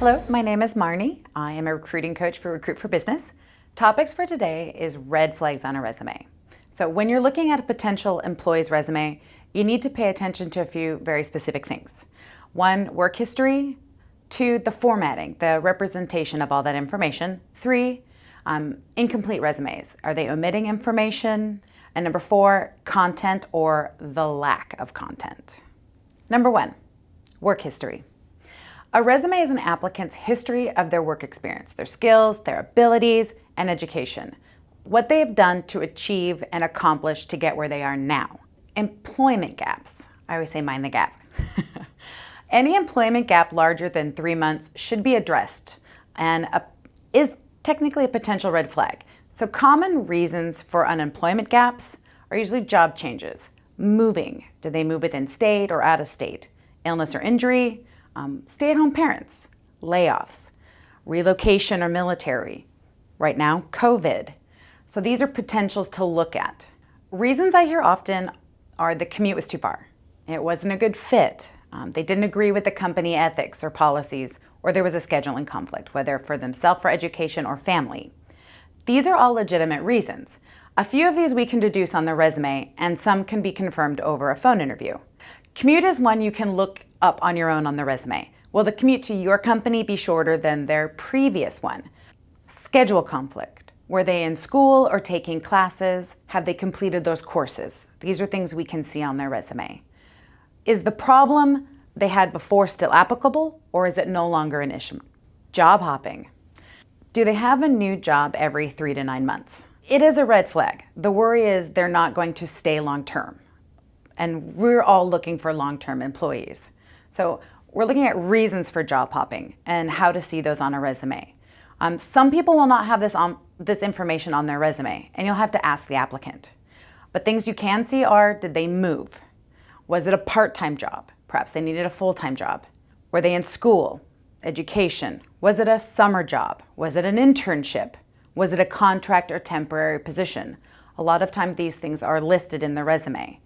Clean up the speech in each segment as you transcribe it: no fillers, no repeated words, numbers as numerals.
Hello, my name is Marnie. I am a recruiting coach for Recruit for Business. Topics for today is red flags on a resume. So when you're looking at a potential employee's resume, you need to pay attention to a few very specific things. One, work history. Two, the formatting, the representation of all that information. Three, incomplete resumes. Are they omitting information? And number four, content or the lack of content. Number one, work history. A resume is an applicant's history of their work experience, their skills, their abilities, and education, what they have done to achieve and accomplish to get where they are now. Employment gaps. I always say mind the gap. Any employment gap larger than 3 months should be addressed and is technically a potential red flag. So common reasons for unemployment gaps are usually job changes, moving. Did they move within state or out of state? Illness or injury, stay-at-home parents, layoffs, relocation or military. Right now, COVID. So these are potentials to look at. Reasons I hear often are the commute was too far. It wasn't a good fit. They didn't agree with the company ethics or policies, or there was a scheduling conflict, whether for themselves, for education, or family. These are all legitimate reasons. A few of these we can deduce on the resume, and some can be confirmed over a phone interview. Commute is one you can look up on your own on the resume. Will the commute to your company be shorter than their previous one? Schedule conflict. Were they in school or taking classes? Have they completed those courses? These are things we can see on their resume. Is the problem they had before still applicable, or is it no longer an issue? Job hopping. Do they have a new job every 3 to 9 months? It is a red flag. The worry is they're not going to stay long term. And we're all looking for long-term employees. So we're looking at reasons for job hopping and how to see those on a resume. Some people will not have this information on their resume, and you'll have to ask the applicant. But things you can see are, did they move? Was it a part-time job? Perhaps they needed a full-time job. Were they in school? Education? Was it a summer job? Was it an internship? Was it a contract or temporary position? A lot of times these things are listed in the resume.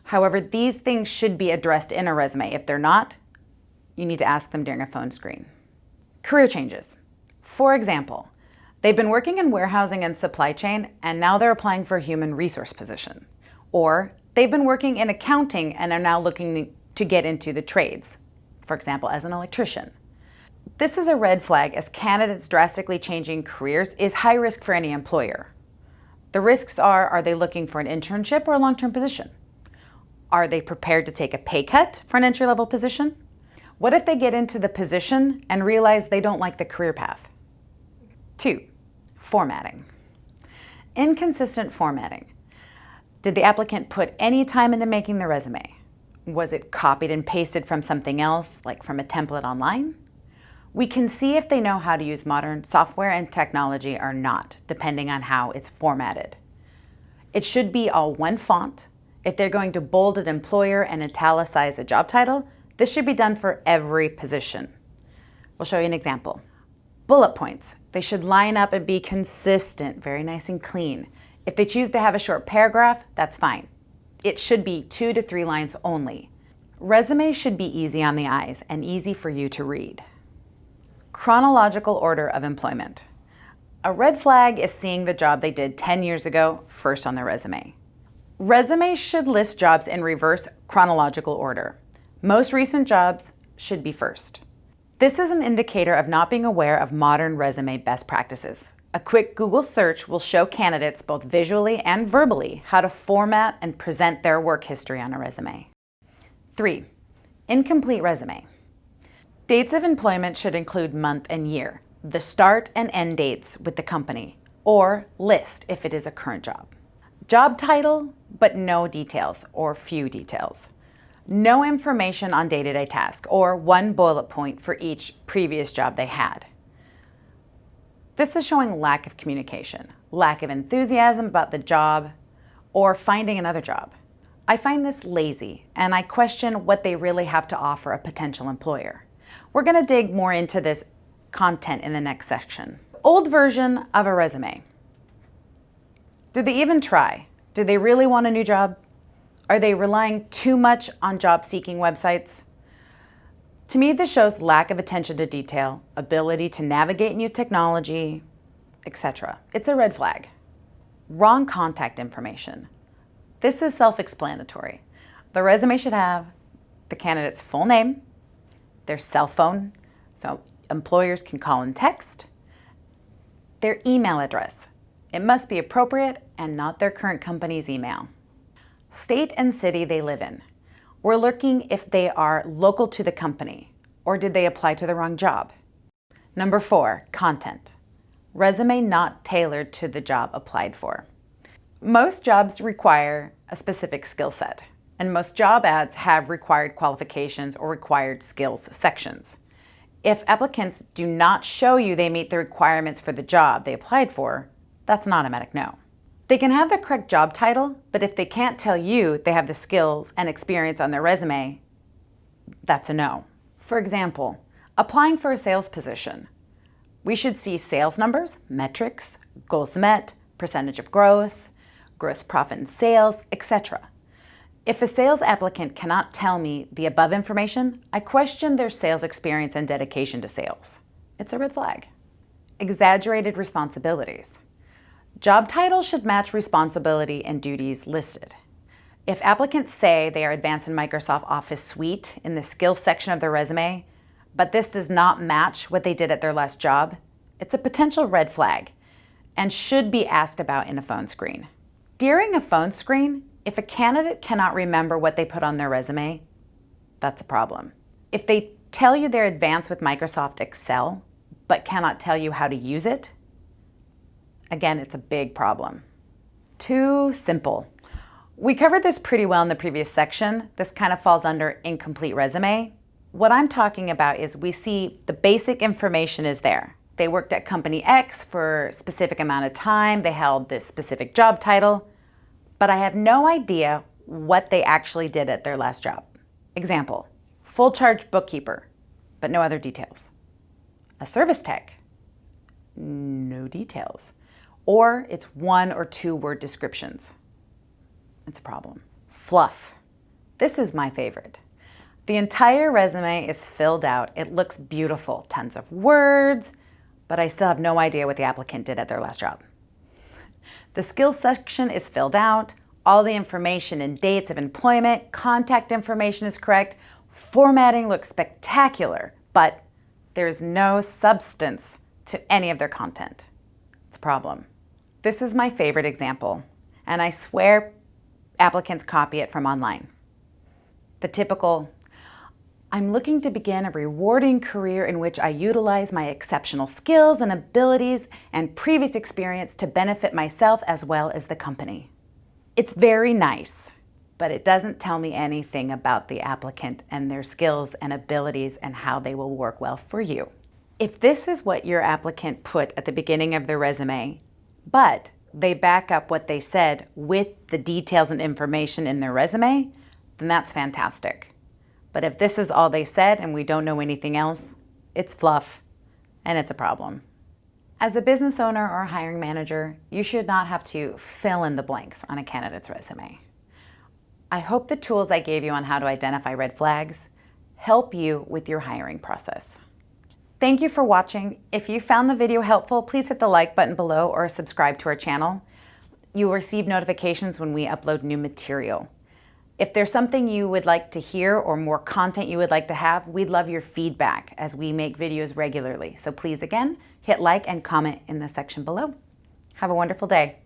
However, these things should be addressed in a resume. If they're not, you need to ask them during a phone screen. Career changes. For example, they've been working in warehousing and supply chain, and now they're applying for a human resource position. Or they've been working in accounting and are now looking to get into the trades, for example, as an electrician. This is a red flag, as candidates drastically changing careers is high risk for any employer. The risks are they looking for an internship or a long-term position? Are they prepared to take a pay cut for an entry-level position? What if they get into the position and realize they don't like the career path? 2, formatting. Inconsistent formatting. Did the applicant put any time into making the resume? Was it copied and pasted from something else, like from a template online? We can see if they know how to use modern software and technology or not, depending on how it's formatted. It should be all one font. If they're going to bold an employer and italicize a job title, this should be done for every position. We'll show you an example. Bullet points. They should line up and be consistent, very nice and clean. If they choose to have a short paragraph, that's fine. It should be 2 to 3 lines only. Resumes should be easy on the eyes and easy for you to read. Chronological order of employment. A red flag is seeing the job they did 10 years ago first on their resume. Resumes should list jobs in reverse chronological order. Most recent jobs should be first. This is an indicator of not being aware of modern resume best practices. A quick Google search will show candidates both visually and verbally how to format and present their work history on a resume. 3, incomplete resume. Dates of employment should include month and year, the start and end dates with the company, or list if it is a current job. Job title, but no details or few details. No information on day-to-day task, or one bullet point for each previous job they had. This is showing lack of communication, lack of enthusiasm about the job, or finding another job. I find this lazy, and I question what they really have to offer a potential employer. We're going to dig more into this content in the next section. Old version of a resume. Did they even try? Do they really want a new job? Are they relying too much on job-seeking websites? To me, this shows lack of attention to detail, ability to navigate and use technology, etc. It's a red flag. Wrong contact information. This is self-explanatory. The resume should have the candidate's full name, their cell phone, so employers can call and text, their email address. It must be appropriate and not their current company's email. State and city they live in. We're looking if they are local to the company, or did they apply to the wrong job? Number 4, content. Resume not tailored to the job applied for. Most jobs require a specific skill set, and most job ads have required qualifications or required skills sections. If applicants do not show you they meet the requirements for the job they applied for, that's an automatic no. They can have the correct job title, but if they can't tell you they have the skills and experience on their resume, that's a no. For example, applying for a sales position, we should see sales numbers, metrics, goals met, percentage of growth, gross profit and sales, etc. If a sales applicant cannot tell me the above information, I question their sales experience and dedication to sales. It's a red flag. Exaggerated responsibilities. Job titles should match responsibility and duties listed. If applicants say they are advanced in Microsoft Office Suite in the skills section of their resume, but this does not match what they did at their last job, it's a potential red flag and should be asked about in a phone screen. During a phone screen, if a candidate cannot remember what they put on their resume, that's a problem. If they tell you they're advanced with Microsoft Excel, but cannot tell you how to use it, again, it's a big problem. Too simple. We covered this pretty well in the previous section. This kind of falls under incomplete resume. What I'm talking about is we see the basic information is there. They worked at company X for a specific amount of time. They held this specific job title, but I have no idea what they actually did at their last job. Example, full charge bookkeeper, but no other details. A service tech, no details. Or it's 1 or 2 word descriptions. It's a problem. Fluff. This is my favorite. The entire resume is filled out. It looks beautiful, tons of words, but I still have no idea what the applicant did at their last job. The skills section is filled out. All the information and dates of employment, contact information is correct. Formatting looks spectacular, but there's no substance to any of their content. It's a problem. This is my favorite example, and I swear applicants copy it from online. The typical, I'm looking to begin a rewarding career in which I utilize my exceptional skills and abilities and previous experience to benefit myself as well as the company. It's very nice, but it doesn't tell me anything about the applicant and their skills and abilities and how they will work well for you. If this is what your applicant put at the beginning of their resume, but they back up what they said with the details and information in their resume, then that's fantastic. But if this is all they said and we don't know anything else, it's fluff and it's a problem. As a business owner or hiring manager, you should not have to fill in the blanks on a candidate's resume. I hope the tools I gave you on how to identify red flags help you with your hiring process. Thank you for watching. If you found the video helpful, please hit the like button below or subscribe to our channel. You will receive notifications when we upload new material. If there's something you would like to hear or more content you would like to have, we'd love your feedback as we make videos regularly. So please, again, hit like and comment in the section below. Have a wonderful day.